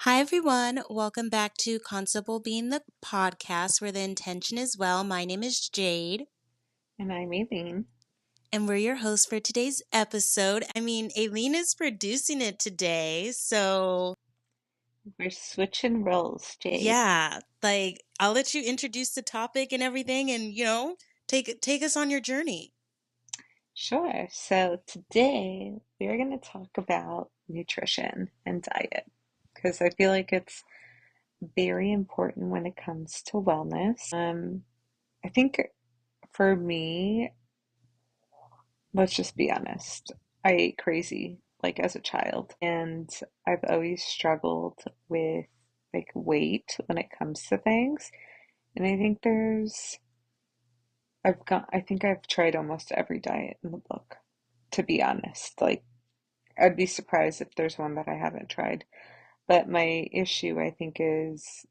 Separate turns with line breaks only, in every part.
Hi, everyone. Welcome back to Constable Being the podcast where the intention is well. My name is Jade,
And I'm Aileen.
and we're your hosts for today's episode. Aileen is producing it today. So,
We're switching roles, Jade.
yeah, I'll let you introduce the topic and everything and, take us on your journey.
Sure. So today we're going to talk about nutrition and diet because I feel like it's very important when it comes to wellness. I think for me, let's just be honest, I ate crazy like as a child, and I've always struggled with like weight when it comes to things. And I think I think I've tried almost every diet in the book, to be honest. Like, I'd be surprised if there's one that I haven't tried. But my issue, I think, is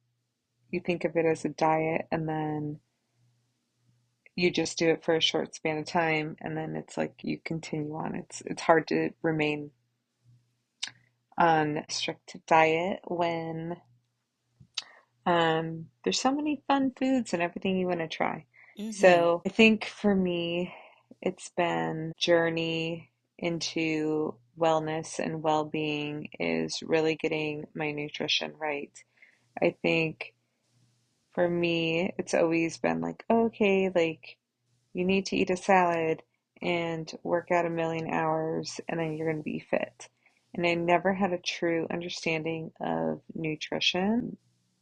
you think of it as a diet and then you just do it for a short span of time and then it's like you continue on. It's hard to remain on a strict diet when there's so many fun foods and everything you want to try.
Mm-hmm.
So I think for me, it's been journey into wellness and well-being is really getting my nutrition right. I think for me, it's always been like, okay, like you need to eat a salad and work out a million hours and then you're going to be fit. And I never had a true understanding of nutrition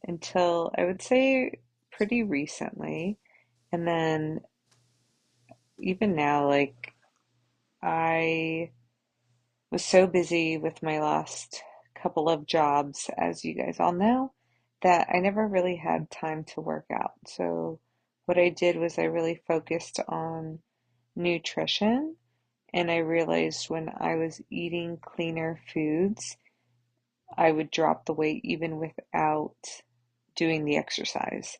until I would say pretty recently. And then even now, like I was so busy with my last couple of jobs, as you guys all know, that I never really had time to work out. So what I did was I really focused on nutrition, and I realized when I was eating cleaner foods, I would drop the weight even without doing the exercise.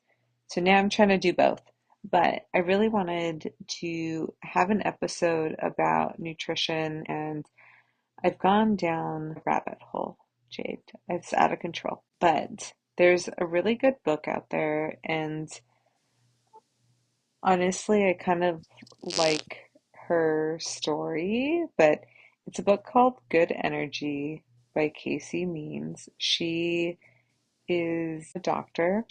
So now I'm trying to do both. But I really wanted to have an episode about nutrition, and I've gone down a rabbit hole, Jade. It's out of control. But there's a really good book out there, and honestly, I kind of like her story, but it's a book called Good Energy by Casey Means. She is a doctor.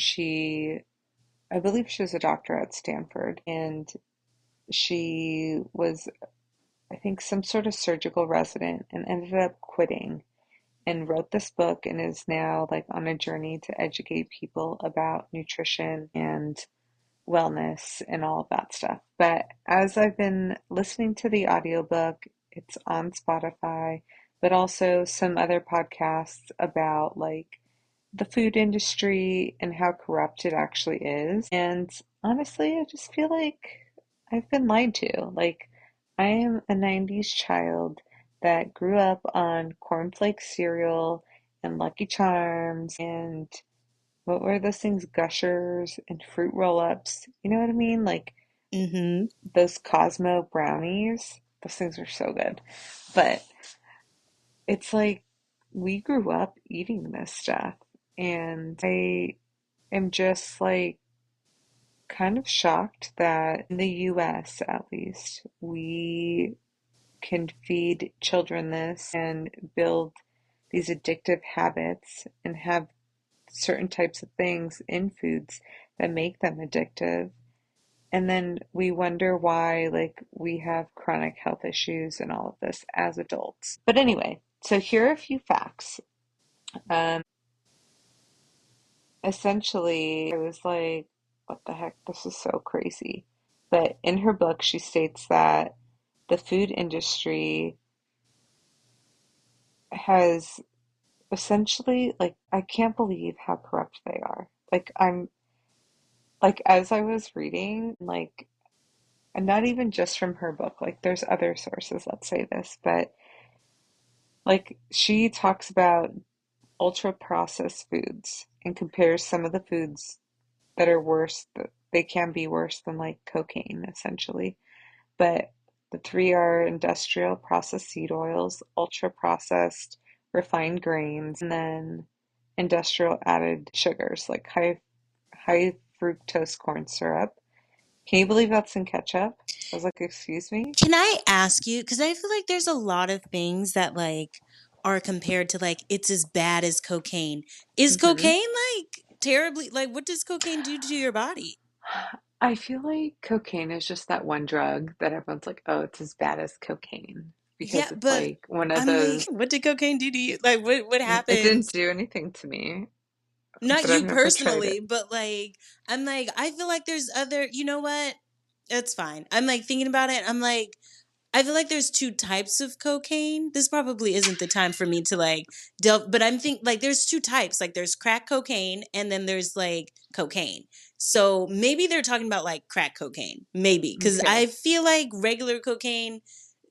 I believe she was a doctor at Stanford, and she was, I think, some sort of surgical resident and ended up quitting and wrote this book and is now like on a journey to educate people about nutrition and wellness and all of that stuff. But as I've been listening to the audiobook, it's on Spotify, but also some other podcasts about like the food industry and how corrupt it actually is. And honestly, I just feel like I've been lied to. Like, I am a 90s child that grew up on cornflakes cereal and Lucky Charms and what were those things? Gushers and fruit roll-ups. You know what I mean? Like
Mm-hmm.
those Cosmo brownies. Those things are so good. But it's like we grew up eating this stuff. And I am just like kind of shocked that in the US, at least, we can feed children this and build these addictive habits and have certain types of things in foods that make them addictive. And then we wonder why, like, we have chronic health issues and all of this as adults. But anyway, so here are a few facts. Um, Essentially, I was like, what the heck? This is so crazy. But in her book, she states that the food industry has essentially, like, I can't believe how corrupt they are. Like, as I was reading, like, and not even just from her book, like, there's other sources that say this, but like, she talks about ultra processed foods and compares some of the foods that are worse, that they can be worse than like cocaine, essentially. But the three are industrial processed seed oils, ultra processed refined grains, and then industrial added sugars like high fructose corn syrup. Can you believe that's in ketchup? I was like, excuse me?
Can I ask you? Because I feel like there's a lot of things that like are compared to like it's as bad as cocaine. Is
Hmm.
cocaine like terribly like what does cocaine do to your body?
I feel like cocaine is just that one drug that everyone's like, oh, it's as bad as cocaine
Yeah,
because it's
but
like one of
I'm like,
those,
what did cocaine do to you? Like, what
it didn't
happens?
do anything to me,
Not
but I've
you
never tried
personally,
it.
but like, I'm like, I feel like there's other. You know what? It's fine. I'm like thinking about it. I'm like, I feel like there's two types of cocaine. This probably isn't the time for me to like delve, but I'm think like there's two types. Like there's crack cocaine and then there's like cocaine. So maybe they're talking about like crack cocaine, maybe because
Okay.
I feel like regular cocaine.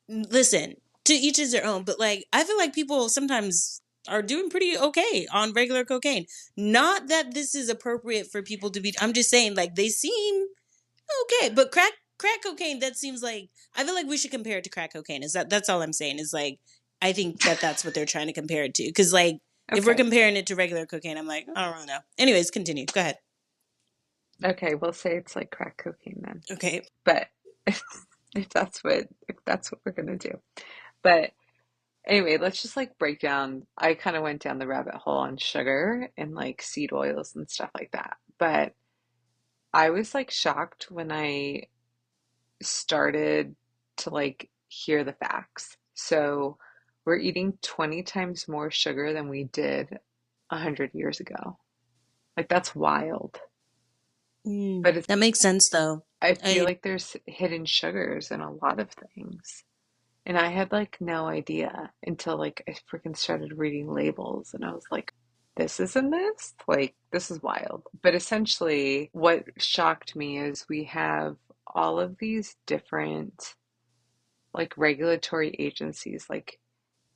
Listen, to each is their own, but like I feel like people sometimes are doing pretty okay on regular cocaine. Not that this is appropriate for people to be. I'm just saying like they seem okay, but crack cocaine that seems like I feel like we should compare it to crack cocaine. Is that's all I'm saying is like I think that that's what they're trying to compare it to cuz like if we're
Okay.
comparing it to regular cocaine I'm like I don't really know. Anyways, continue. Go ahead.
Okay, we'll say it's like crack cocaine then.
Okay.
But if that's what we're gonna do. But anyway, let's just like break down. I kind of went down the rabbit hole on sugar and like seed oils and stuff like that. But I was like shocked when I started to like hear the facts. So we're eating 20 times more sugar than we did 100 years ago. Like that's wild. But it's,
That makes sense though.
I feel
I
like there's hidden sugars in a lot of things. And I had like no idea until like I freaking started reading labels and I was like, this is in this? Like, this is wild. But essentially, what shocked me is we have all of these different like regulatory agencies, like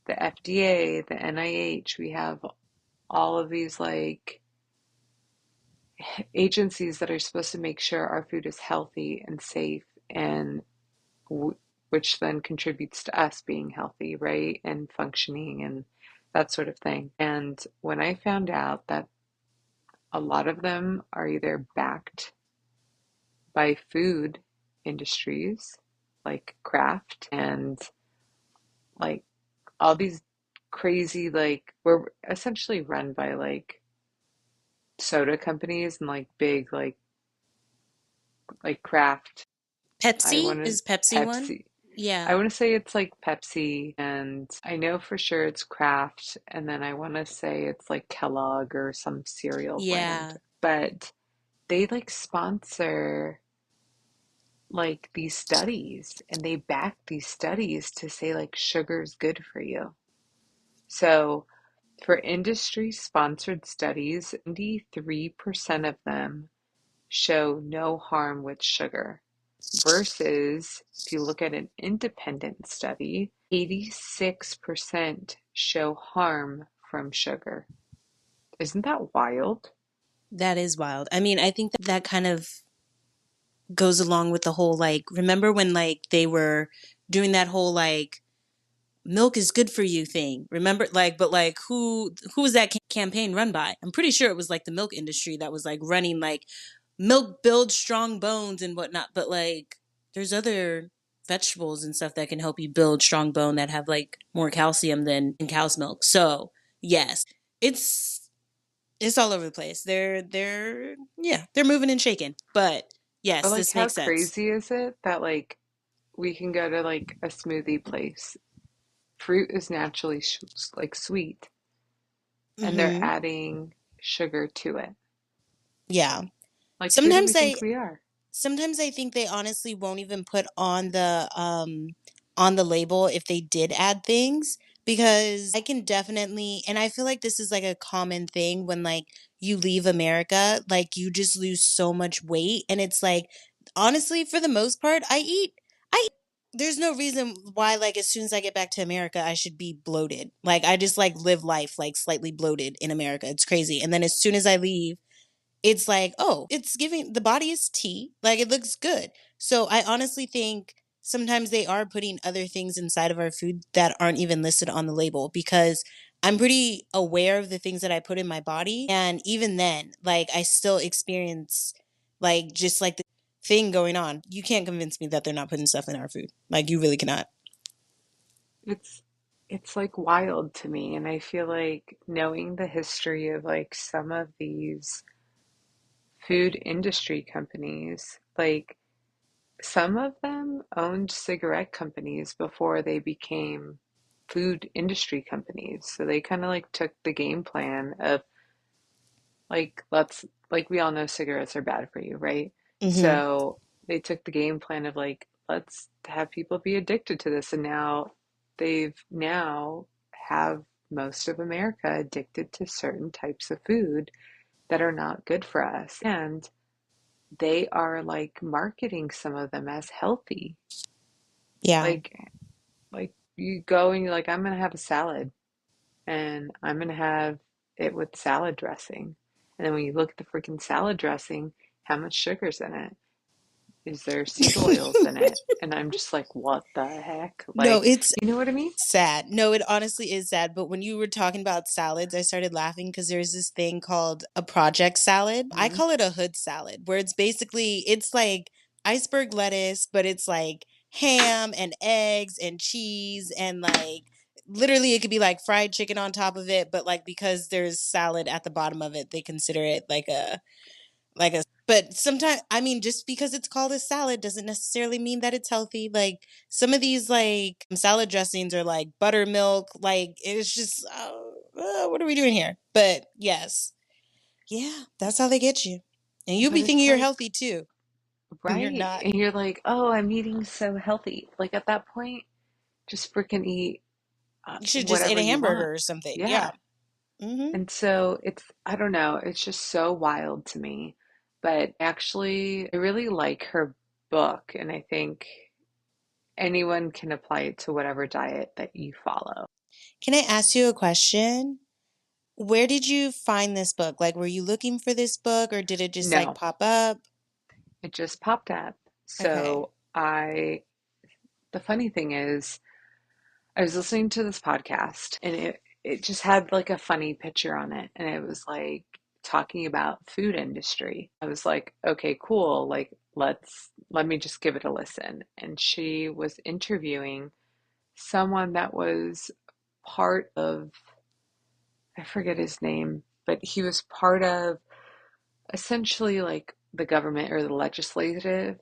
the FDA, the NIH, we have all of these like agencies that are supposed to make sure our food is healthy and safe and w which then contributes to us being healthy, right? And functioning and that sort of thing. And when I found out that a lot of them are either backed by food industries like Kraft and like all these crazy, like, we're essentially run by like soda companies and like big, like Kraft. I
Pepsi
want to,
is Pepsi one?
Pepsi. I
Yeah.
want to say it's like Pepsi, and I know for sure it's Kraft, and then I want to say it's like Kellogg or some cereal brand.
Yeah.
But they like sponsor like these studies and they back these studies to say like sugar's good for you. So for industry sponsored studies, 93% of them show no harm with sugar. Versus, if you look at an independent study, 86% show harm from sugar. Isn't that wild?
That is wild. I mean, I think that kind of goes along with the whole like remember when like they were doing that whole like milk is good for you thing. Remember like but like who was that campaign run by? I'm pretty sure it was like the milk industry that was like running like milk builds strong bones and whatnot, but like there's other vegetables and stuff that can help you build strong bone that have like more calcium than in cow's milk. So yes, it's it's all over the place. They're yeah, they're moving and shaking. But
But
yes,
like,
this
how
makes sense.
crazy is it that like we can go to like a smoothie place? Fruit is naturally like sweet, and they're
Mhm.
adding sugar to it.
Yeah.
Like, who do we
Sometimes
think
I
we are?
sometimes I think they honestly won't even put on the label if they did add things because I can definitely and I feel like this is like a common thing when like you leave America, like you just lose so much weight and it's like honestly for the most part I there's no reason why like as soon as I get back to America I should be bloated. Like I just like live life like slightly bloated in America. It's crazy. And then as soon as I leave it's like, oh, it's giving the body is tea. Like it looks good. So I honestly think sometimes they are putting other things inside of our food that aren't even listed on the label because I'm pretty aware of the things that I put in my body. And even then, like I still experience like just like the thing going on. You can't convince me that they're not putting stuff in our food. Like you really cannot.
It's it's like wild to me, and I feel like knowing the history of like some of these food industry companies, like some of them owned cigarette companies before they became food industry companies. So they kind of like took the game plan of like let's like we all know cigarettes are bad for you, right?
Mhm.
So they took the game plan of like let's have people be addicted to this, and now they've now have most of America addicted to certain types of food that are not good for us. And they are like marketing some of them as healthy.
Yeah.
Like like you go and you're like, I'm gonna have a salad and I'm gonna have it with salad dressing. And then when you look at the freaking salad dressing, how much sugar's in it? Is there seed oils in it? And I'm just like, what the heck?
No,
Like,
it's
you know what I mean?
sad. No, it honestly is sad. But when you were talking about salads, I started laughing because there's this thing called a project salad. I
Hmm.
call it a hood salad, where it's like iceberg lettuce, but it's like ham and eggs and cheese and like literally it could be like fried chicken on top of it, but like because there's salad at the bottom of it, they consider it like a but sometimes I mean just because it's called a salad doesn't necessarily mean that it's healthy. Like some of these like salad dressings are like buttermilk, like it's just what are we doing here? But yes. Yeah, that's how they get you. And you'll
But
be thinking
it's
you're
like,
healthy too when you're
right.
not.
And you're like, oh, I'm eating so healthy. Like at that point, just freaking eat
You should just eat
whatever
a
you want.
hamburger or something. Yeah.
Yeah.
Mhm.
And so it's, I don't know, it's just so wild to me. But actually, I really like her book, and I think anyone can apply it to whatever diet that you follow.
Can I ask you a question? Where did you find this book? Like were you looking for this book or did it just like
No,
pop up?
it just popped up.
Okay.
So the funny thing is, I was listening to this podcast and it just had like a funny picture on it and it was like talking about food industry. I was like, okay, cool. Like let me just give it a listen. And she was interviewing someone that was part of, I forget his name, but he was part of essentially like the government or the legislative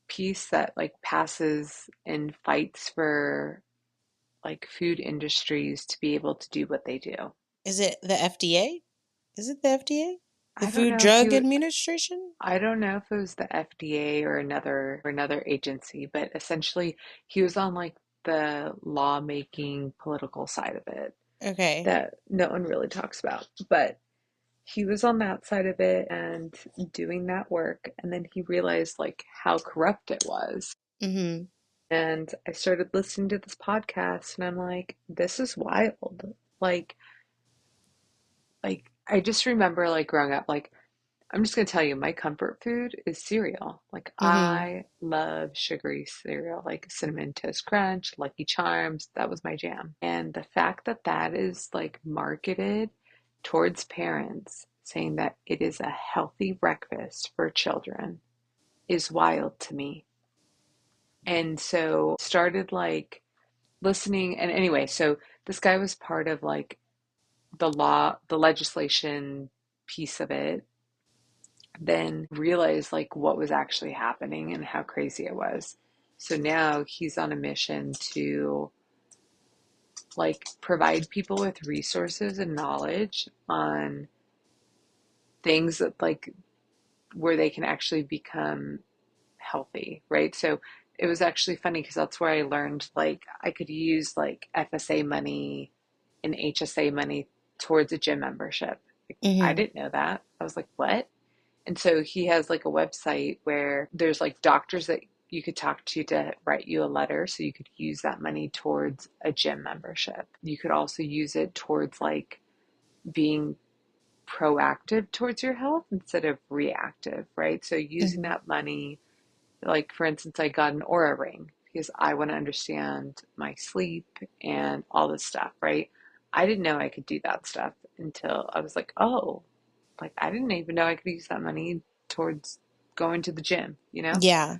piece that like passes and fights for like food industries to be able to do what they do.
Is it the FDA? Is it the FDA? The
I don't
Food
know if
Drug
he
Administration?
I don't know if it was the FDA or another agency, but essentially he was on like the lawmaking political side of it
Okay.
that no one really talks about. But he was on that side of it and doing that work, and then he realized like how corrupt it was.
Mm-hmm.
And I started listening to this podcast and I'm like, this is wild. Like like I just remember like growing up, like I'm just gonna tell you, my comfort food is cereal. Like
Mm-hmm.
I love sugary cereal, like Cinnamon Toast Crunch, Lucky Charms. That was my jam. And the fact that that is like marketed towards parents saying that it is a healthy breakfast for children is wild to me. And so started like listening and anyway, so this guy was part of like the legislation piece of it, then realized like what was actually happening and how crazy it was. So now he's on a mission to like provide people with resources and knowledge on things that like where they can actually become healthy, right? So it was actually funny because that's where I learned like I could use like FSA money and HSA money towards a gym membership. Like, I
Mm-hmm.
didn't know that. I was like, what? And so he has like a website where there's like doctors that you could talk to write you a letter. So you could use that money towards a gym membership. You could also use it towards like being proactive towards your health instead of reactive, right? So using
Mm-hmm.
that money, like for instance, I got an Aura ring because I want to understand my sleep and all this stuff, right? I didn't know I could do that stuff until I was like, oh, like I didn't even know I could use that money towards going to the gym, you know?
Yeah.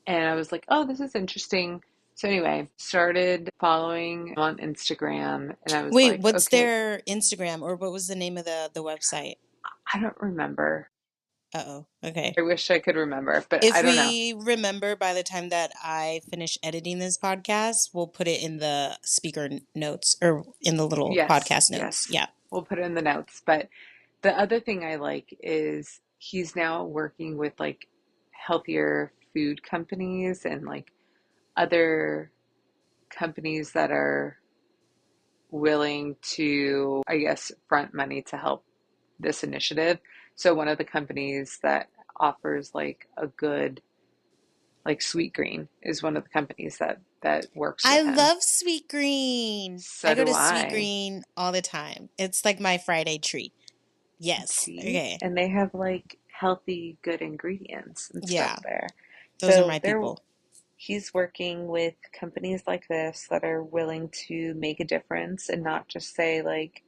And I was like, oh, this is interesting. So anyway, started following on Instagram and I was
Wait,
like,
what's
okay,
their Instagram or what was the name of the website?
I don't remember.
Uh-oh. Okay.
I wish I could remember, but I
If
don't know.
we remember by the time that I finish editing this podcast, we'll put it in the speaker notes or in the little
Yes,
podcast notes.
yes.
Yeah.
We'll put it in the notes. But the other thing I like is he's now working with like healthier food companies and like other companies that are willing to, I guess, front money to help this initiative. So one of the companies that offers like a good, like Sweet Green is one of the companies that works
I
with him.
love Sweet Green. I
So
go
do
to Sweet
I.
Green all the time. It's like my Friday treat. Yes.
See?
Okay.
And they have like healthy, good ingredients and stuff
Yeah.
there.
Those are
So
my
they're
people.
he's working with companies like this that are willing to make a difference and not just say like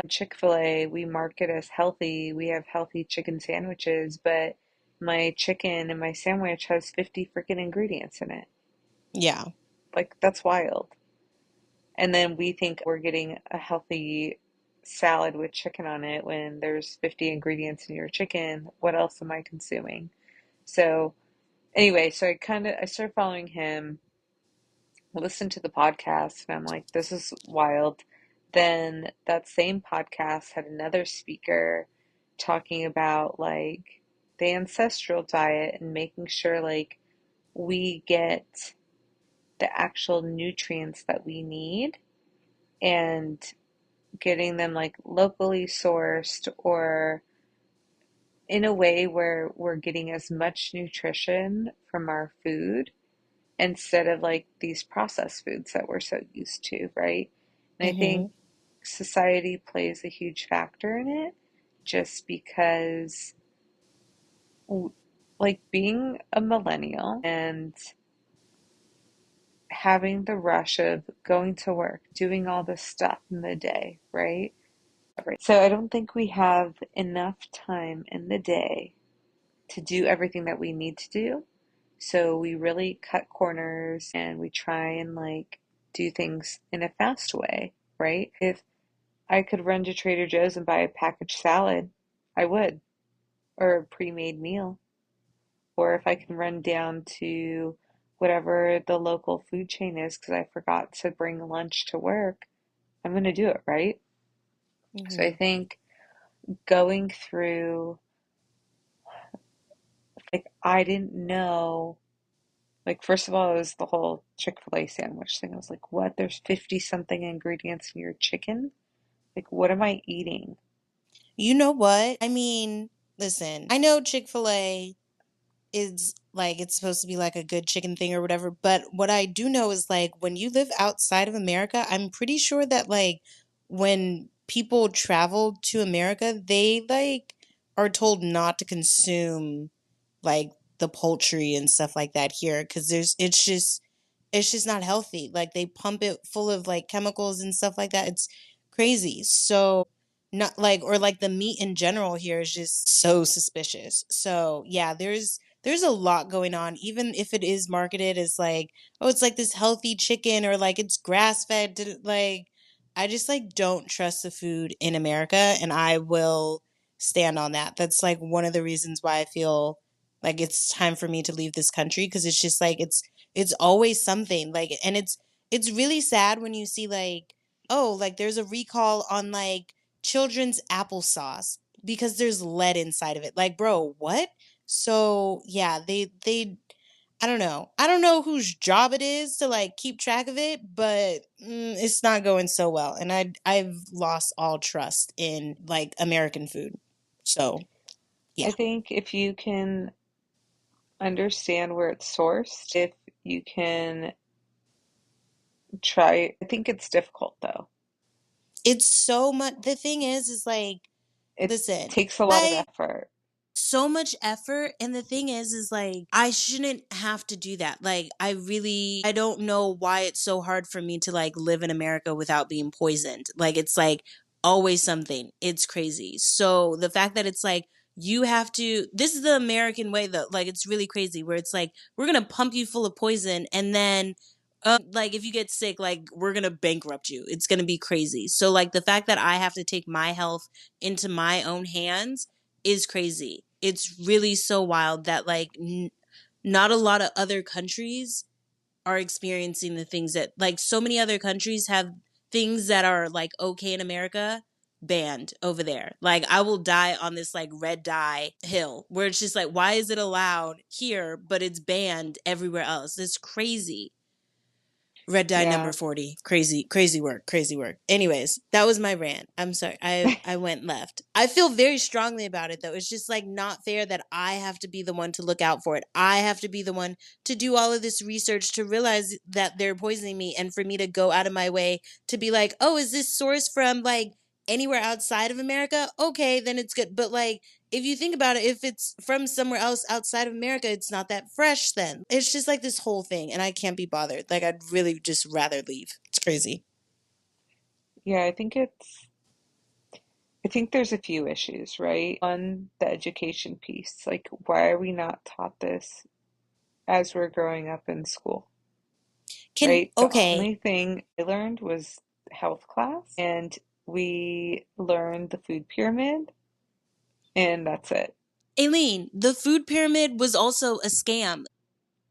Chick-fil-A, we market as healthy, we have healthy chicken sandwiches, but my chicken and my sandwich has 50 freaking ingredients in it.
Yeah.
Like that's wild. And then we think we're getting a healthy salad with chicken on it when there's 50 ingredients in your chicken. What else am I consuming? So anyway, so I started following him, listened to the podcast, and I'm like, this is wild. Then that same podcast had another speaker talking about like the ancestral diet and making sure like we get the actual nutrients that we need and getting them like locally sourced or in a way where we're getting as much nutrition from our food instead of like these processed foods that we're so used to, right? And I
Mm-hmm.
think society plays a huge factor in it just because, like, being a millennial and having the rush of going to work, doing all this stuff in the day, right? So I don't think we have enough time in the day to do everything that we need to do. So we really cut corners and we try and like do things in a fast way, right? If I could run to Trader Joe's and buy a packaged salad, I would, or a pre-made meal. Or if I can run down to whatever the local food chain is because I forgot to bring lunch to work, I'm going to do it, right? So I
Mm-hmm.
think going through, like, I didn't know. Like, first of all, it was the whole Chick-fil-A sandwich thing. I was like, what? There's 50 something ingredients in your chicken? Like, what am I eating?
You know what? I mean, listen, I know Chick-fil-A is like it's supposed to be like a good chicken thing or whatever. But what I do know is like when you live outside of America, I'm pretty sure that like when people travel to America, they like are told not to consume like the poultry and stuff like that here because there's it's just not healthy. Like they pump it full of like chemicals and stuff like that. It's crazy. So not like or like the meat in general here is just so suspicious. So yeah, there's a lot going on even if it is marketed as like oh it's like this healthy chicken or like it's grass fed like I just like don't trust the food in America and I will stand on that. That's like one of the reasons why I feel like it's time for me to leave this country because it's just like it's always something like and it's really sad when you see like oh like there's a recall on like children's applesauce because there's lead inside of it. Like bro, what? So yeah, they I don't know. I don't know whose job it is to like keep track of it, but it's not going so well and I've lost all trust in like American food. So,
I
yeah.
think if you can understand where it's sourced, if you can try, I think it's difficult though.
It's so much the thing is like
It
listen,
takes a lot of
I
effort.
so much effort, and the thing is like I shouldn't have to do that. Like I don't know why it's so hard for me to like live in America without being poisoned. Like it's like always something. It's crazy. So the fact that it's like you have to, this is the American way though. Like it's really crazy where it's like we're going to pump you full of poison, and then like if you get sick, like we're going to bankrupt you. It's going to be crazy. So like the fact that I have to take my health into my own hands is crazy. It's really so wild that like not a lot of other countries are experiencing the things that, like, so many other countries have things that are like okay in America banned over there. Like I will die on this like red dye hill where it's just like why is it allowed here but it's banned everywhere else? It's crazy. Red dye number
Yeah.
40. Crazy, crazy work, crazy work. Anyways, that was my rant. I'm sorry. I went left. I feel very strongly about it though. It's just like not fair that I have to be the one to look out for it. I have to be the one to do all of this research to realize that they're poisoning me, and for me to go out of my way to be like, "Oh, is this source from like anywhere outside of America?" Okay, then it's good. But like if you think about it, if it's from somewhere else outside of America, it's not that fresh then. It's just like this whole thing, and I can't be bothered. Like, I'd really just rather leave. It's crazy.
Yeah, I think there's a few issues, right? One, the education piece. Like, why are we not taught this as we're growing up in school, right? The
Okay.
only thing I learned was health class, and we learned the food pyramid, and that's it.
Aileen, the food pyramid was also a scam.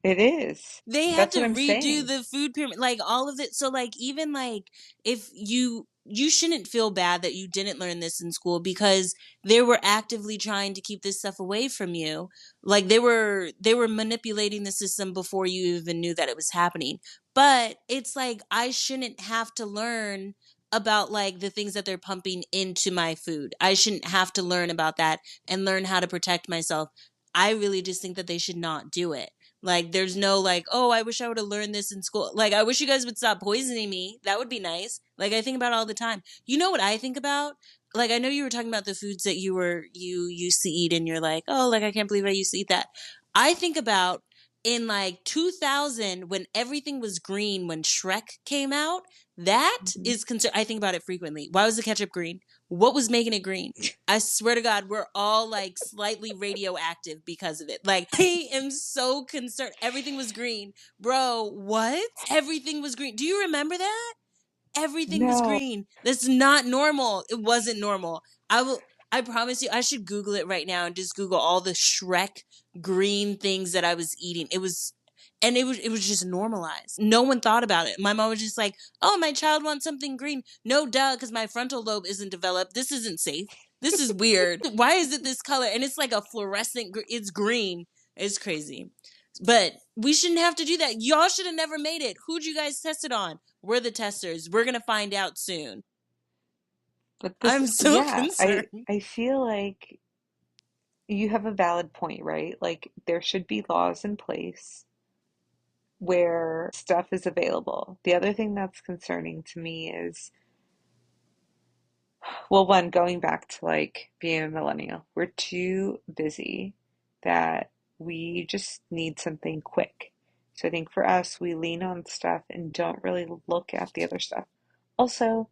It is.
They had
That's
to
what I'm
redo
saying.
the food pyramid, like all of it. So like even like if you shouldn't feel bad that you didn't learn this in school, because they were actively trying to keep this stuff away from you. Like they were manipulating the system before you even knew that it was happening. But it's like I shouldn't have to learn about like the things that they're pumping into my food. I shouldn't have to learn about that and learn how to protect myself. I really just think that they should not do it. Like, there's no like, oh, I wish I would have learned this in school. Like, I wish you guys would stop poisoning me. That would be nice. Like, I think about it all the time. You know what I think about? Like, I know you were talking about the foods that you used to eat, and you're like, oh, like I can't believe I used to eat that. I think about in like 2000 when everything was green when Shrek came out. That
Mhm.
is concern. I think about it frequently. Why was the ketchup green? What was making it green? I swear to God, we're all like slightly radioactive because of it. Like, I am so concerned. Everything was green. Bro, what? Everything was green. Do you remember that? Everything was
No,
green. That's not normal. It wasn't normal. I promise you I should Google it right now and just Google all the Shrek green things that I was eating. It was just normalized. No one thought about it. My mom was just like, "Oh, my child wants something green." No duh, cuz my frontal lobe isn't developed. This isn't safe. This is weird. Why is it this color? And it's like a fluorescent it's green. It's crazy. But we shouldn't have to do that. Y'all should have never made it. Who'd you guys test it on? We're the testers. We're going to find out soon.
but this,
I'm so
yeah,
concerned.
I feel like you have a valid point, right? Like there should be laws in place where stuff is available. The other thing that's concerning to me is, well, one, going back to like being a millennial, we're too busy that we just need something quick. So I think for us, we lean on stuff and don't really look at the other stuff. Also,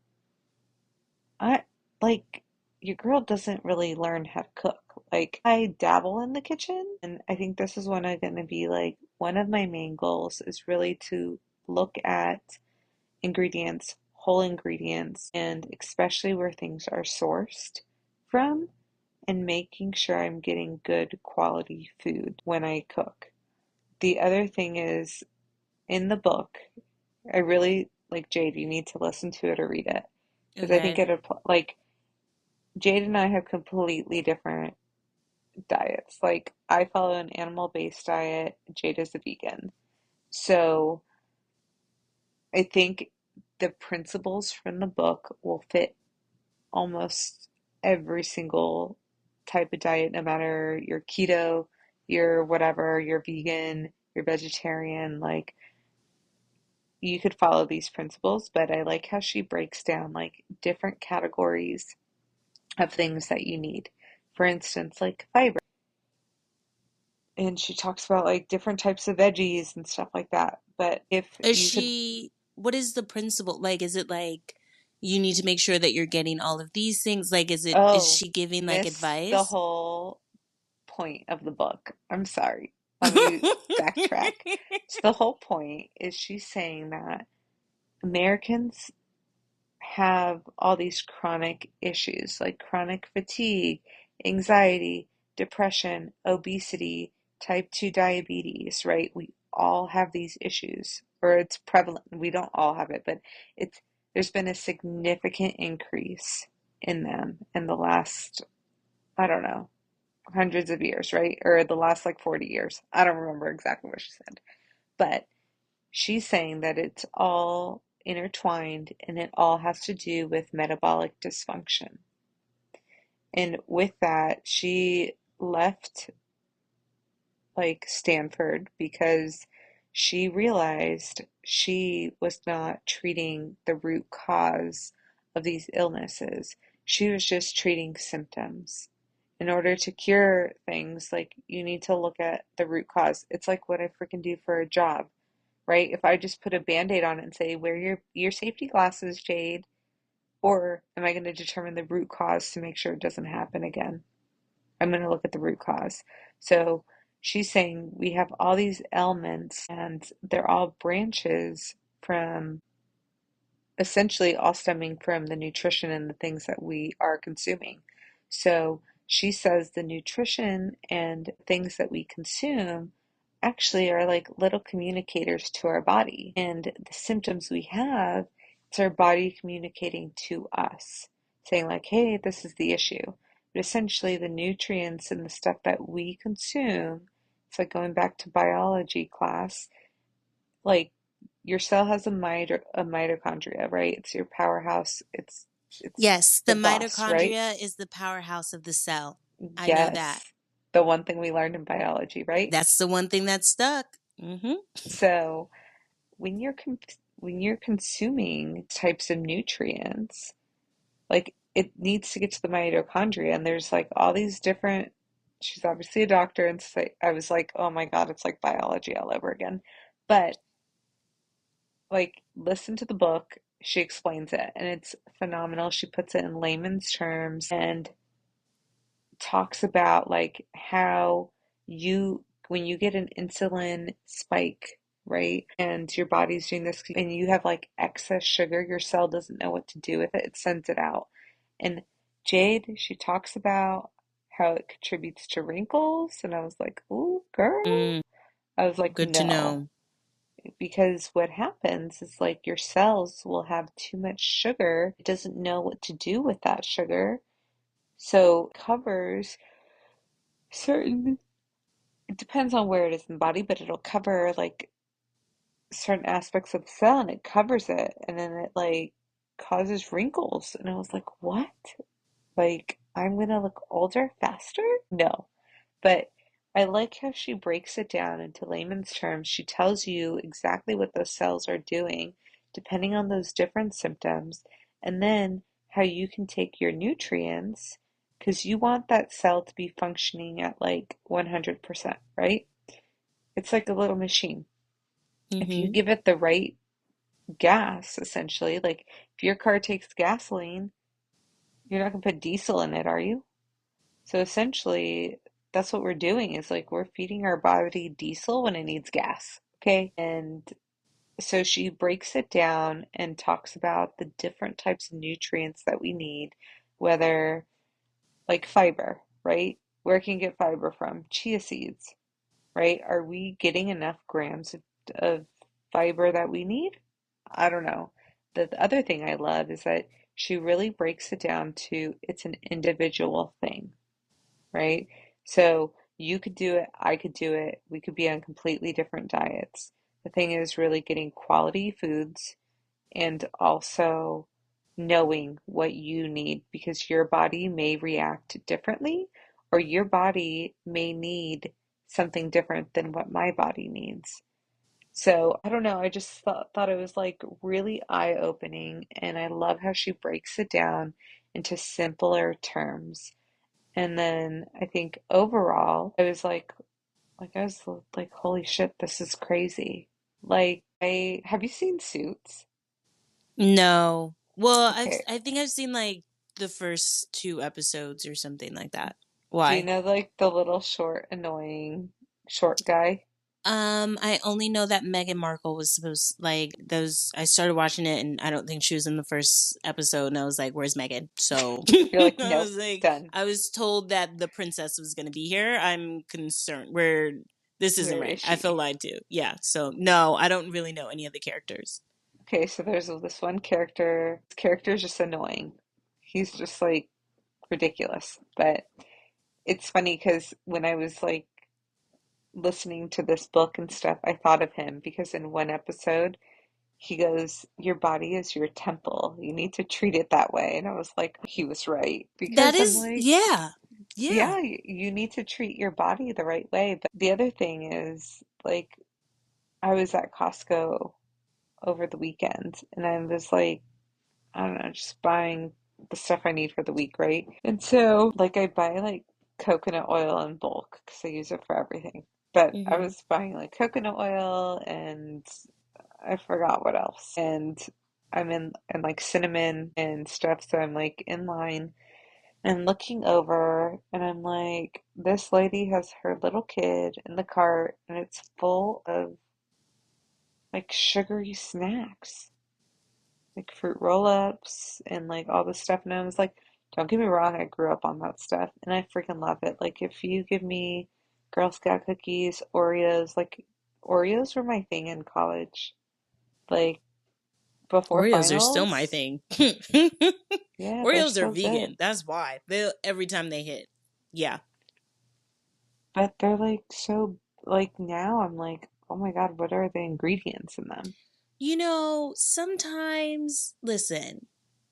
I like your girl doesn't really learn how to cook. Like I dabble in the kitchen, and I think this is one I'm gonna be like one of my main goals is really to look at ingredients, whole ingredients, and especially where things are sourced from, and making sure I'm getting good quality food when I cook. The other thing is in the book, I really like Jade, you need to listen to it or read it because I think
Okay.
like Jade and I have completely different diets. Like I follow an animal-based diet, Jade is a vegan. So I think the principles from the book will fit almost every single type of diet, no matter you're keto, you're whatever, you're vegan, you're vegetarian, like you could follow these principles, but I like how she breaks down like different categories of things that you need. For instance, like fiber. And she talks about like different types of veggies and stuff like that. But if
Is
you could,
she, what is the principle? Like, is it like you need to make sure that you're getting all of these things? Like, is
oh,
she giving like
miss the
advice?
whole point of the book. I'm sorry. Let me backtrack. So the whole point is she's saying that Americans have all these chronic issues like chronic fatigue, anxiety, depression, obesity, type 2 diabetes, right? We all have these issues, or it's prevalent. We don't all have it, but it's there's been a significant increase in them in the last, I don't know, hundreds of years, right? Or the last like 40 years. I don't remember exactly what she said. But she's saying that it's all intertwined and it all has to do with metabolic dysfunction. And with that, she left like Stanford because she realized she was not treating the root cause of these illnesses. She was just treating symptoms. In order to cure things, like you need to look at the root cause. It's like what I freaking do for a job, right? If I just put a band-aid on it and say, wear your safety glasses, Jade, or am I going to determine the root cause to make sure it doesn't happen again? I'm going to look at the root cause. So she's saying we have all these ailments and they're all branches from essentially all stemming from the nutrition and the things that we are consuming. So she says the nutrition and things that we consume actually are like little communicators to our body. And the symptoms we have, it's our body communicating to us, saying, like, hey, this is the issue. But essentially, the nutrients and the stuff that we consume, it's like going back to biology class, like your cell has a mitochondria, right? It's your powerhouse. It's
Yes, the
the boss, right?
mitochondria is the powerhouse of the cell. I know that.
Yes. The one thing we learned in biology, right?
That's the one thing that stuck. Hmm.
So when you're consuming types of nutrients, like it needs to get to the mitochondria, and there's like all these different. She's obviously a doctor, and so I was like, oh my God, it's like biology all over again. But like listen to the book. She explains it and it's phenomenal. She puts it in layman's terms and talks about like how you when you get an insulin spike, right? And your body's doing this and you have like excess sugar, your cell doesn't know what to do with it. It sends it out. And Jade, she talks about how it contributes to wrinkles and I was like, "Ooh, girl."
Mm,
I was like,
good to
"No."
know.
Because what happens is like your cells will have too much sugar. It doesn't know what to do with that sugar. So it covers certain, it depends on where it is in the body, but it'll cover like certain aspects of the cell and it covers it and then it like causes wrinkles. And I was like, what? Like, I'm gonna look older faster? No. But I like how she breaks it down into layman's terms. She tells you exactly what those cells are doing, depending on those different symptoms, and then how you can take your nutrients, because you want that cell to be functioning at like 100%, right? It's like a little machine. If you
Hmm.
give it the right gas, essentially, like if your car takes gasoline, you're not going to put diesel in it, are you? So essentially, that's what we're doing is like we're feeding our body diesel when it needs gas. Okay. And so she breaks it down and talks about the different types of nutrients that we need, whether like fiber, right? Where can you get fiber from? Chia seeds, right? Are we getting enough grams of fiber that we need? I don't know. The other thing I love is that she really breaks it down to it's an individual thing, right? So you could do it, I could do it, we could be on completely different diets. The thing is really getting quality foods and also knowing what you need because your body may react differently or your body may need something different than what my body needs. So I don't know, I just thought it was like really eye-opening and I love how she breaks it down into simpler terms. And then I think overall, I was like, Like I was like, holy shit, this is crazy. Like, I have you seen Suits?
No. Well,
Okay.
I think I've seen like the first two episodes or something like that.
Do you
Why?
know like the little short, annoying short guy?
I only know that Meghan Markle was supposed like those. I started watching it, and I don't think she was in the first episode. And I was like, "Where's Meghan?" So
You're like,
I
nope,
was like,
done.
I was told that the princess was going to be here. I'm concerned. Where this isn't
Where
right.
is
I feel
she?
lied to. Yeah. So no, I don't really know any of the characters.
Okay, so there's this one character. This character is just annoying. He's just like ridiculous. But it's funny because when I was like listening to this book and stuff, I thought of him because in one episode, he goes, your body is your temple. You need to treat it that way. And I was like, he was right.
That
Because I'm
is,
like,
yeah, yeah.
yeah, you need to treat your body the right way. But the other thing is, like, I was at Costco over the weekend and I was like, I don't know, just buying the stuff I need for the week, right? And so, like, I buy like coconut oil in bulk because I use it for everything. But I
Hmm.
was buying like coconut oil and I forgot what else. And I'm in and like cinnamon and stuff, so I'm like in line and looking over and I'm like, this lady has her little kid in the cart and it's full of like sugary snacks, like fruit roll-ups and like all this stuff. And I was like, don't get me wrong, I grew up on that stuff and I freaking love it. Like if you give me Girl Scout cookies, Oreos, like Oreos were my thing in college. Like before
Oreos are still my
finals,
thing.
yeah, they're
Oreos are
so good.
vegan. That's why. They every time they hit. Yeah.
But they're like so like now I'm like, oh my God, what are the ingredients in them?
Sometimes, listen,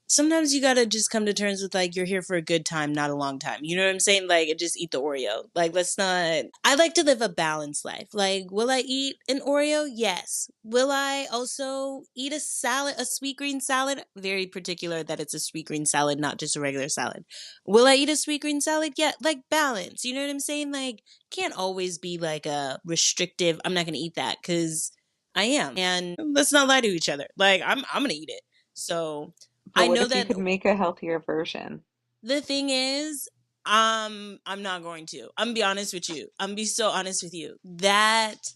sometimes you gotta just come to terms with like you're here for a good time, not a long time. You know what I'm saying? Like just eat the Oreo. Like let's not I like to live a balanced life. Like, will I eat an Oreo? Yes. Will I also eat a salad, a sweet green salad? Very particular that it's a sweet green salad, not just a regular salad. Will I eat a sweet green salad? Yeah, like balance. You know what I'm saying? Like can't always be like a restrictive, I'm not gonna eat that because I am. And let's not lie to each other. Like I'm gonna eat it. So
But
I
what
know
if you
that
could make a healthier version?
the thing is, I'm not going to. I'm gonna be honest with you. I'm gonna be so honest with you that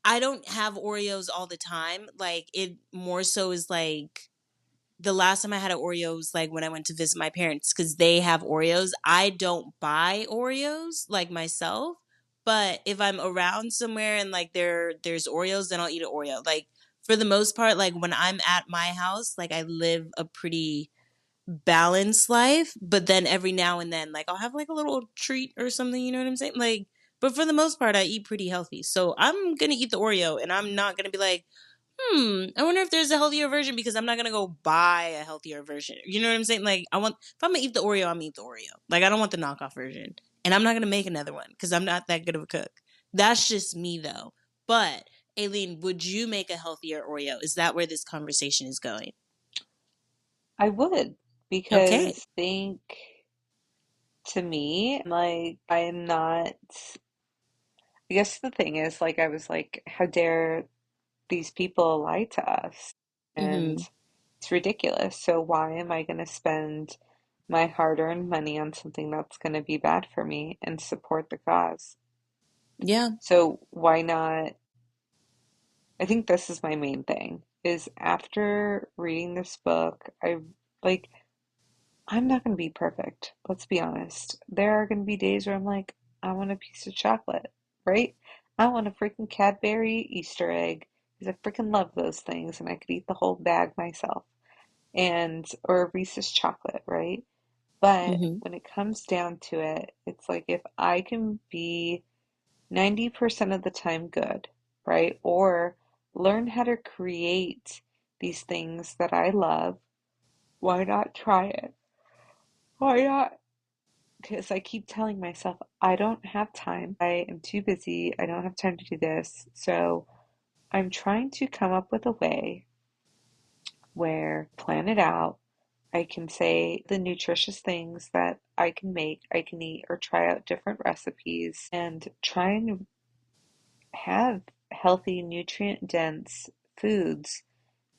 I don't have Oreos all the time. Like it more so is like the last time I had an Oreo was like when I went to visit my parents because they have Oreos. I don't buy Oreos like myself, but if I'm around somewhere and like there's Oreos, then I'll eat an Oreo. Like for the most part, like when I'm at my house, like I live a pretty balanced life, but then every now and then, like I'll have like a little treat or something, you know what I'm saying? Like, but for the most part, I eat pretty healthy. So I'm gonna eat the Oreo and I'm not gonna be like, I wonder if there's a healthier version because I'm not gonna go buy a healthier version. You know what I'm saying? Like, if I'm gonna eat the Oreo, I'm gonna eat the Oreo. Like, I don't want the knockoff version. And I'm not gonna make another one because I'm not that good of a cook. That's just me though. But, Aileen, would you make a healthier Oreo? Is that where this conversation is going?
I would,
Okay.
because think to me, like I am not, I guess the thing is like I was like, how dare these people lie to us? And
Mm-hmm.
it's ridiculous. So why am I going to spend my hard-earned money on something that's going to be bad for me and support the cause?
Yeah.
So why not? I think this is my main thing is after reading this book, I like I'm not going to be perfect. Let's be honest. There are going to be days where I'm like, I want a piece of chocolate, right? I want a freaking Cadbury Easter egg because I freaking love those things and I could eat the whole bag myself. And or a Reese's chocolate, right? But
Mm-hmm.
when it comes down to it, it's like if I can be 90% of the time good, right? Or learn how to create these things that I love, why not try it? Why not? Because I keep telling myself, I don't have time. I am too busy. I don't have time to do this. So I'm trying to come up with a way where plan it out. I can say the nutritious things that I can make, I can eat, or try out different recipes and try and have healthy, nutrient dense foods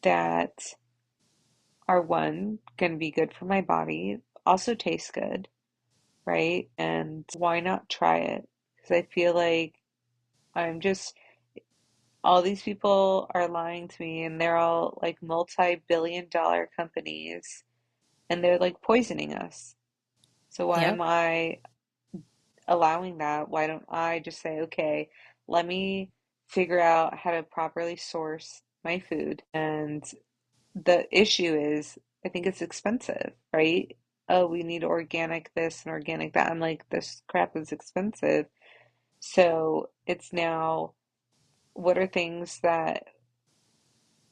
that are one, going to be good for my body, also taste good, right? And why not try it? Because I feel like I'm just, all these people are lying to me and they're all like multi-billion-dollar companies and they're like poisoning us. So why
Yep.
am I allowing that? Why don't I just say, okay, let me figure out how to properly source my food? And the issue is, I think it's expensive, right? Oh, we need organic this and organic that. I'm like, this crap is expensive. So it's now, what are things that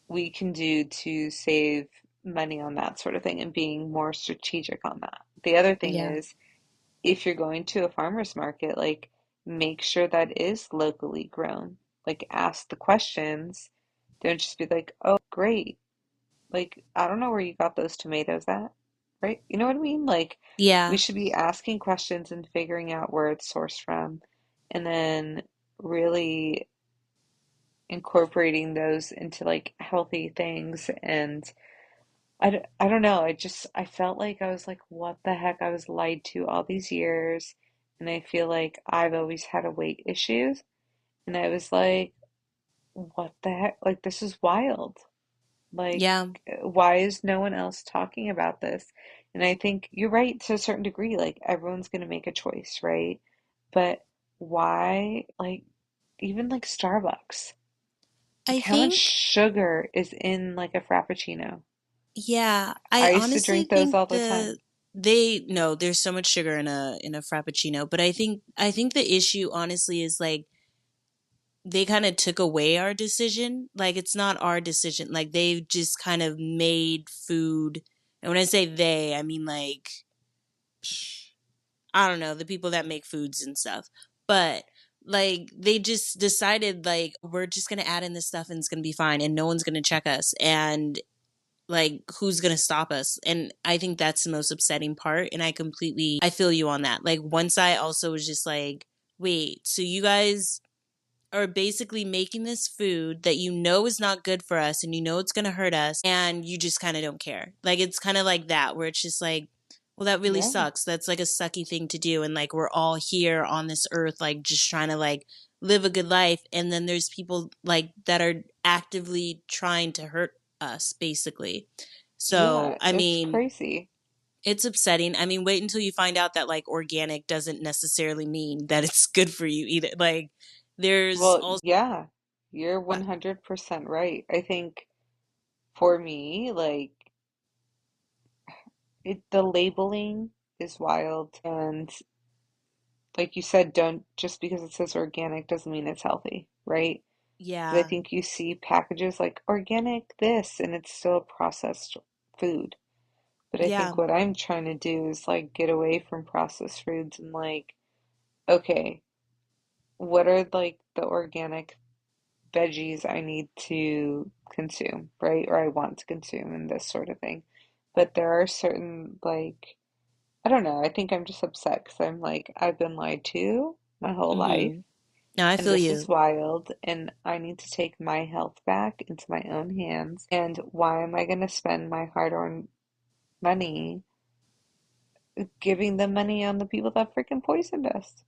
we can do to save money on that sort of thing and being more strategic on that? The other thing
Yeah.
is, if you're going to a farmer's market, like make sure that is locally grown. Like ask the questions. Don't just be like, oh, great. Like, I don't know where you got those tomatoes at, right? You know what I mean? Like, we
Yeah.
should be asking questions and figuring out where it's sourced from, and then really incorporating those into like healthy things. And I don't know. I felt like I was like, what the heck? I was lied to all these years. And I feel like I've always had a weight issue. And I was like, what the heck? Like, this is wild. Like,
Yeah.
why is no one else talking about this? And I think you're right to a certain degree. Like, everyone's going to make a choice, right? But why, like, even like Starbucks, like,
I
how much
think,
sugar is in like a Frappuccino?
yeah, I
I used to
honestly
drink those
think
all the time.
they no, there's so much sugar in a frappuccino, but I think the issue honestly is like they kind of took away our decision. Like it's not our decision. Like they've just kind of made food. And when I say they, I mean like I don't know, the people that make foods and stuff. But like they just decided like we're just going to add in this stuff and it's going to be fine and no one's going to check us and like who's going to stop us? And I think that's the most upsetting part and I feel you on that. Like once I also was just like, wait, so you guys are basically making this food that you know is not good for us and you know it's going to hurt us and you just kind of don't care. Like it's kind of like that where it's just like, well that really
Yeah,
sucks. That's like a sucky thing to do and like we're all here on this earth like just trying to like live a good life and then there's people like that are actively trying to hurt us basically. So,
yeah,
I
it's
mean,
crazy.
it's upsetting. I mean, wait until you find out that like organic doesn't necessarily mean that it's good for you either. Like there's
Well,
also
yeah, you're 100% right. I think for me, like the labeling is wild. And like you said, don't just because it says organic doesn't mean it's healthy, right? Because I
yeah.
think you see packages like organic this and it's still a processed food. But I
Yeah.
think what I'm trying to do is like get away from processed foods and like, okay, what are like the organic veggies I need to consume, right? Or I want to consume and this sort of thing. But there are certain like, I don't know, I think I'm just upset because I'm like, I've been lied to my whole life.
Mhm. No, I
And
feel
this is
you.
wild, and I need to take my health back into my own hands. And why am I going to spend my hard-earned money giving the money on the people that freaking poisoned us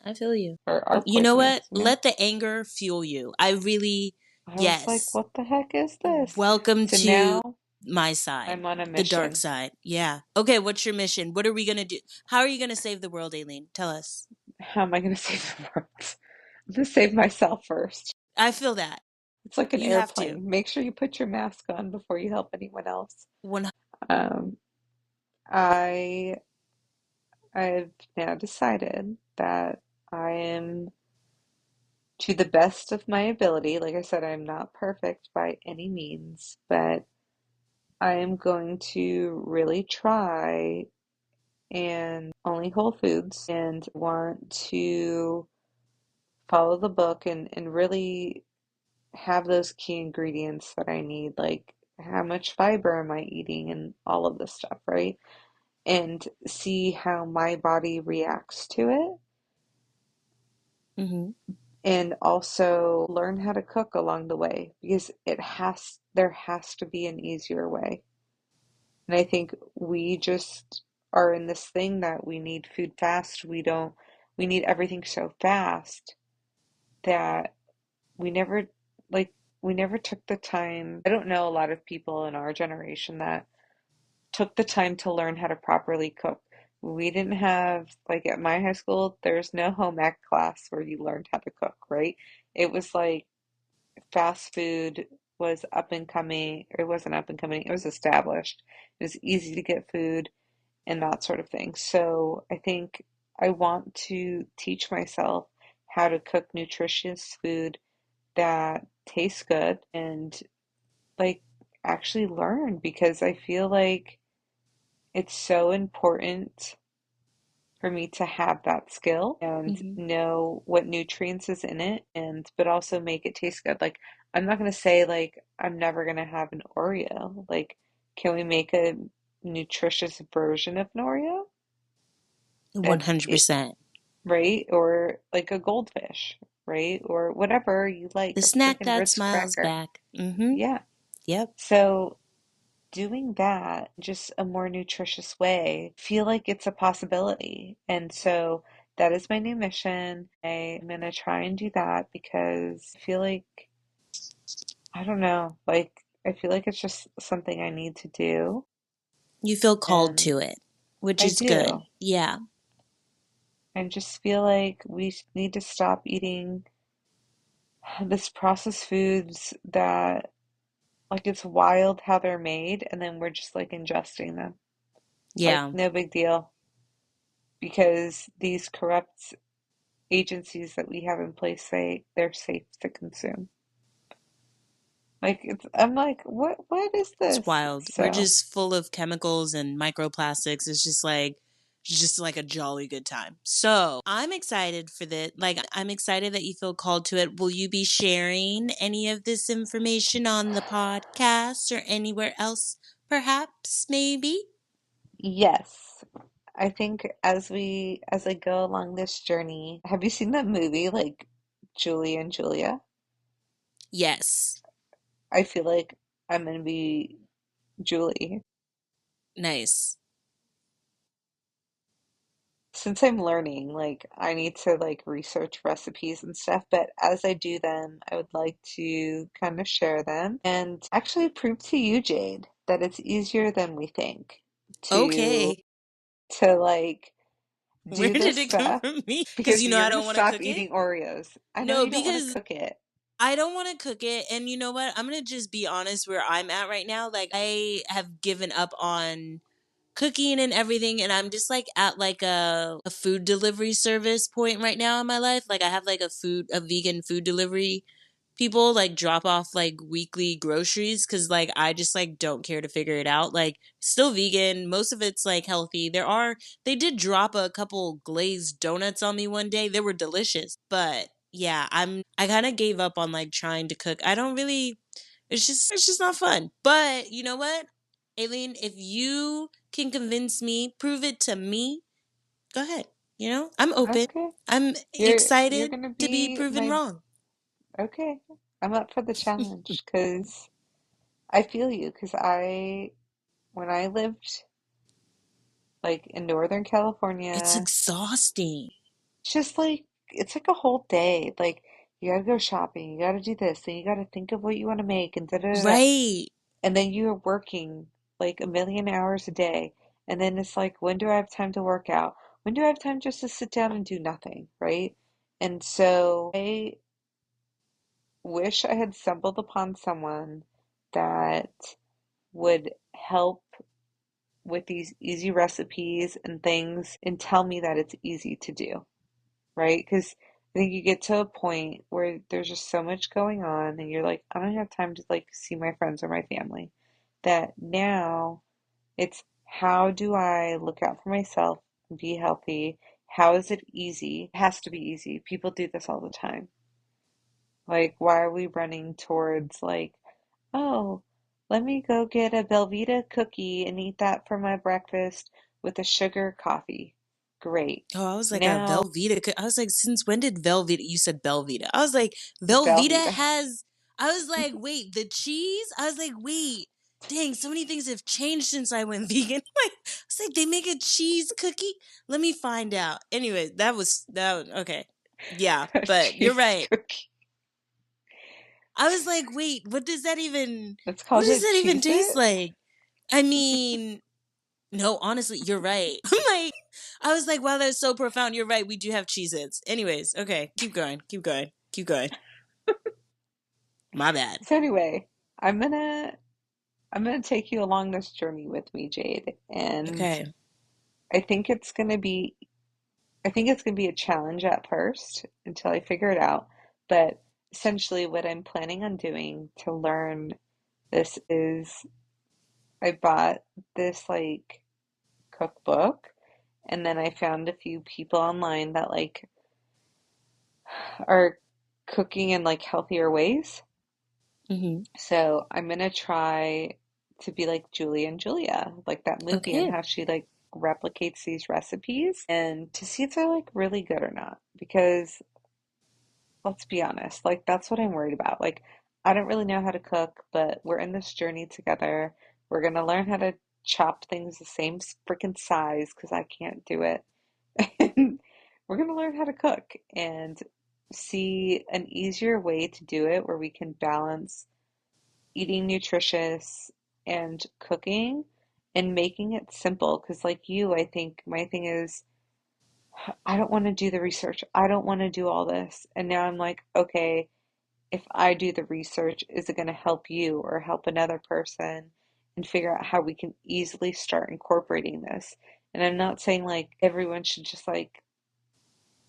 I feel you.
or are
You know
poisoning
what?
us, you know?
Let the anger fuel you. I really
I was like,
yes.
what the heck is this?
Welcome
So
to
now
my side,
I'm on a
the dark
mission.
side. Yeah. Okay, what's your mission? What are we going to do? How are you going to save the world, Aileen? Tell us.
How am I going to save the world? I'm going to save myself first.
I feel that.
It's like an
You have to.
airplane. Make sure you put your mask on before you help anyone else.
One
Um, I I've now decided that I am, to the best of my ability, like I said, I'm not perfect by any means, but I am going to really try and only whole foods and want to follow the book and really have those key ingredients that I need, like how much fiber am I eating, and all of this stuff, right? And see how my body reacts to it.
Hmm.
And also learn how to cook along the way because there has to be an easier way. And I think we just are in this thing that we need food fast. We need everything so fast that we never, like, we never took the time. I don't know a lot of people in our generation that took the time to learn how to properly cook. We didn't have, like at my high school, there's no home ec class where you learned how to cook, right? It was like fast food was up and coming. It wasn't up and coming, it was established. It was easy to get food and that sort of thing. So I think I want to teach myself how to cook nutritious food that tastes good and like actually learn because I feel like it's so important for me to have that skill and
Hmm.
know what nutrients is in it and but also make it taste good. Like I'm not gonna say like I'm never gonna have an Oreo. Like can we make a nutritious version of an Oreo? And it
100%.
right? Or like a goldfish, right? Or whatever you like,
The
a
snack
freaking
that
Ritz
smiles
cracker.
back. Hmm.
Yeah.
Yep.
So doing that just a more nutritious way, feel like it's a possibility. And so that is my new mission. I'm gonna try and do that because I feel like, I don't know, like I feel like it's just something I need to do.
You feel called
And
to it, which
I
is good.
do.
Yeah.
I just feel like we need to stop eating this processed foods that like it's wild how they're made and then we're just like ingesting them. Like
Yeah.
no big deal because these corrupt agencies that we have in place say they're safe to consume. Like it's I'm like, what is
It's
this?
wild. We're
So
just full of chemicals and microplastics. It's just like a jolly good time. So I'm excited for this. Like, I'm excited that you feel called to it. Will you be sharing any of this information on the podcast or anywhere else, perhaps, maybe?
yes. I think as I go along this journey, have you seen that movie like Julie and Julia?
Yes.
I feel like I'm gonna be Julie.
Nice.
Since I'm learning, like I need to like research recipes and stuff, but as I do them, I would like to kind of share them and actually prove to you, Jade, that it's easier than we think to
Okay.
like
Where
do
did
this
it come
stuff
from me? Because
because
you know
you're
I
gonna
don't want to
stop
cook it.
eating Oreos. I know
No,
you don't want to
because
cook it.
I don't want to cook it. And you know what? I'm going to just be honest where I'm at right now. Like, I have given up on cooking and everything. And I'm just like at like a food delivery service point right now in my life. Like, I have like a vegan food delivery people like drop off like weekly groceries because like I just like don't care to figure it out. Like, still vegan. Most of it's like healthy. They did drop a couple glazed donuts on me one day. They were delicious. But yeah, I kind of gave up on like trying to cook. I don't really, it's just not fun. But you know what? Aileen, if you can convince me, prove it to me, go ahead. You know, I'm open.
Okay.
I'm
You're
excited
gonna
to be
be
proven
my
wrong.
okay. I'm up for the challenge because I feel you because I when I lived like in Northern
It's
California,
exhausting.
it's just like it's like a whole day. Like you gotta go shopping, you gotta do this, and you gotta think of what you want to make, and da da da da.
Right.
And then you're working like a million hours a day, and then it's like, when do I have time to work out? When do I have time just to sit down and do nothing, right? And so I wish I had stumbled upon someone that would help with these easy recipes and things and tell me that it's easy to do, right? Because I think you get to a point where there's just so much going on and you're like, I don't have time to like see my friends or my family. That now it's how do I look out for myself and be healthy? How is it easy? It has to be easy. People do this all the time. Like, why are we running towards like, oh, let me go get a Belvita cookie and eat that for my breakfast with a sugar coffee. Great.
Oh, I was like a
Now,
Velveeta. I was like, since when did Velveeta? You said Belvita. I was like, Velveeta
Belvita.
has. I was like, wait, the cheese? I was like, wait, dang, so many things have changed since I went vegan. Like, I was like, they make a cheese cookie? Let me find out. Anyway, okay. Yeah,
A
but you're
cheese
right.
cookie.
I was like, wait,
It's
what
called
does
a
that even
Cheez
taste
It.
like? I mean, no, honestly, you're right. I'm like, I was like, wow, that's so profound. You're right. We do have Cheez Its. Anyways, okay, keep going, keep going, keep going. My bad.
So anyway, I'm gonna I'm gonna take you along this journey with me, Jade. And
Okay.
I think it's gonna be I think it's gonna be a challenge at first until I figure it out. But essentially what I'm planning on doing to learn this is I bought this like cookbook and then I found a few people online that like are cooking in like healthier ways.
Hmm.
So I'm gonna try to be like Julie and Julia, like that movie, and
Okay.
how she like replicates these recipes and to see if they're like really good or not. Because let's be honest, like that's what I'm worried about. Like I don't really know how to cook, but we're in this journey together. We're gonna learn how to chop things the same freaking size because I can't do it. And we're gonna learn how to cook and see an easier way to do it where we can balance eating nutritious and cooking and making it simple. Because, like you, I think my thing is, I don't want to do the research. I don't want to do all this. And now I'm like, okay, if I do the research, is it going to help you or help another person and figure out how we can easily start incorporating this? And I'm not saying like everyone should just like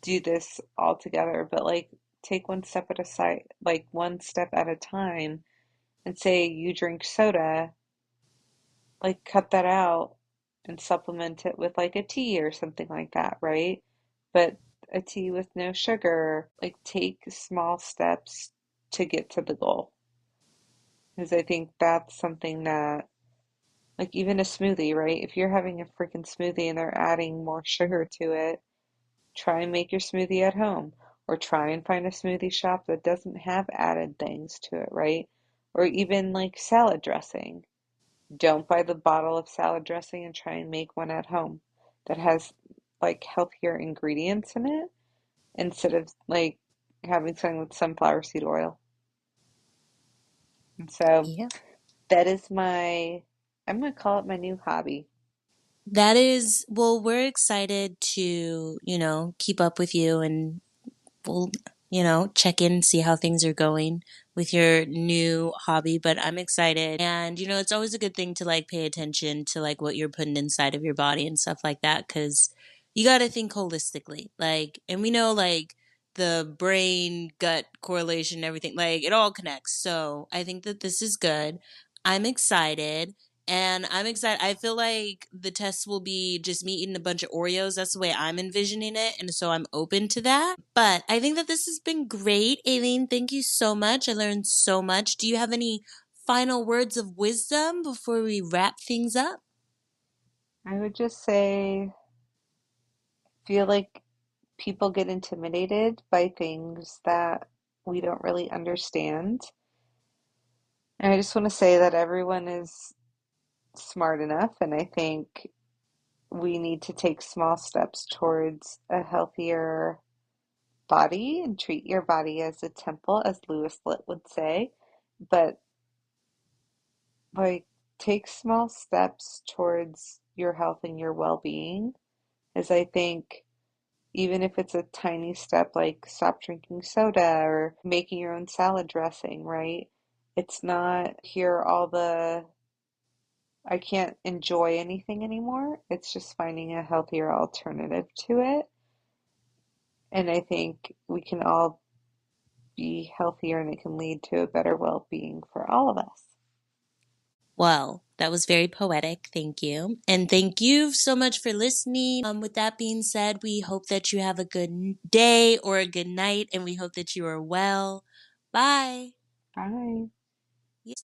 do this all together, but like take one step at a side, like one step at a time and say you drink soda, like cut that out and supplement it with like a tea or something like that, right? But a tea with no sugar, like take small steps to get to the goal. Because I think that's something that, like even a smoothie, right? If you're having a freaking smoothie and they're adding more sugar to it, try and make your smoothie at home. Or try and find a smoothie shop that doesn't have added things to it, right? Or even like salad dressing. Don't buy the bottle of salad dressing and try and make one at home that has like healthier ingredients in it instead of like having something with sunflower seed oil. And so
Yeah.
that is I'm gonna call it my new hobby.
That is, well, we're excited to, keep up with you and we'll, check in, see how things are going with your new hobby. But I'm excited. And, it's always a good thing to like pay attention to like what you're putting inside of your body and stuff like that. Cause you got to think holistically. Like, and we know like the brain gut correlation, everything, like it all connects. So I think that this is good. I'm excited. And I'm excited. I feel like the test will be just me eating a bunch of Oreos. That's the way I'm envisioning it. And so I'm open to that. But I think that this has been great. Aileen, thank you so much. I learned so much. Do you have any final words of wisdom before we wrap things up?
I would just say, feel like people get intimidated by things that we don't really understand. And I just want to say that everyone is smart enough, and I think we need to take small steps towards a healthier body and treat your body as a temple, as Lewis Litt would say. But like, take small steps towards your health and your well-being, as I think even if it's a tiny step, like stop drinking soda or making your own salad dressing, right? It's not here all the I can't enjoy anything anymore. It's just finding a healthier alternative to it. And I think we can all be healthier and it can lead to a better well-being for all of us.
Well, that was very poetic. Thank you. And thank you so much for listening. With that being said, we hope that you have a good day or a good night, and we hope that you are well. Bye.
Bye.